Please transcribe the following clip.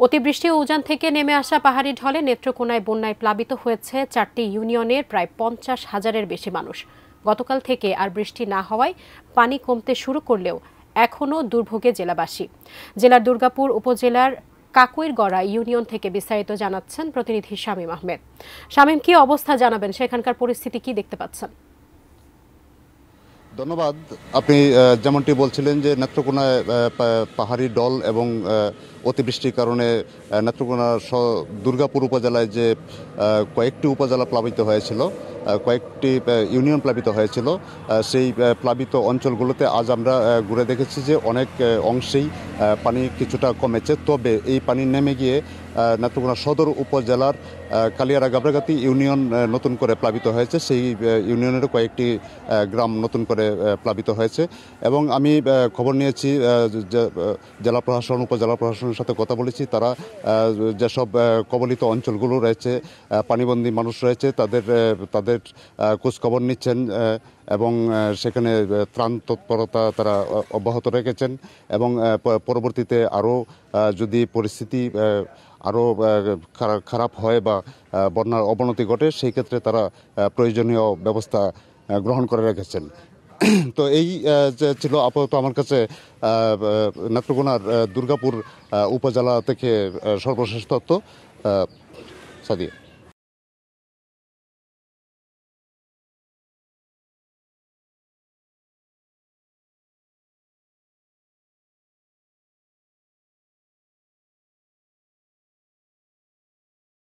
অতিবৃষ্টি ও উজান থেকে নেমে আসা পাহাড়ি ঢলে নেত্রকোনায় বন্যায় প্লাবিত হয়েছে 4টি ইউনিয়নের প্রায় 50,000-এর বেশি মানুষ। গতকাল থেকে আর বৃষ্টি না হওয়ায় পানি কমতে শুরু করলেও এখনও দুর্ভোগে জেলাবাসী। জেলার দুর্গাপুর উপজেলার কাকুইরগড়া ইউনিয়ন থেকে বিস্তারিত জানাচ্ছেন প্রতিনিধি শামীম আহমেদ। শামীম, কি অবস্থা জানাবেন, সেখানকার পরিস্থিতি কি দেখতে পাচ্ছেন? ধন্যবাদ। আপনি যেমনটি বলছিলেন যে নেত্রকোনায় পাহাড়ি ঢল এবং অতিবৃষ্টির কারণে নেত্রকোনা দুর্গাপুর উপজেলায় যে কয়েকটি উপজেলা প্লাবিত হয়েছিল, কয়েকটি ইউনিয়ন প্লাবিত হয়েছিল, সেই প্লাবিত অঞ্চলগুলোতে আজ আমরা ঘুরে দেখেছি যে অনেক অংশেই পানি কিছুটা কমেছে। তবে এই পানি নেমে গিয়ে নেত্রকোনা সদর উপজেলার কালিয়ারা গাবরাগাতি ইউনিয়ন নতুন করে প্লাবিত হয়েছে। সেই ইউনিয়নের কয়েকটি গ্রাম নতুন করে প্লাবিত হয়েছে এবং আমি খবর নিয়েছি, জেলা প্রশাসন উপজেলা প্রশাসনের সাথে কথা বলেছি। তারা যেসব কবলিত অঞ্চলগুলো রয়েছে, পানিবন্দী মানুষ রয়েছে, তাদের খোঁজখবর নিচ্ছেন এবং সেখানে ত্রাণ তৎপরতা তারা অব্যাহত রেখেছেন এবং পরবর্তীতে আরও যদি পরিস্থিতি আরও খারাপ হয় বা বন্যার অবনতি ঘটে, সেই ক্ষেত্রে তারা প্রয়োজনীয় ব্যবস্থা গ্রহণ করে রেখেছেন। তো এই ছিল আপাতত আমার কাছে নেত্রকোনার দুর্গাপুর উপজেলা থেকে সর্বশেষ তথ্য। সাদিয়া।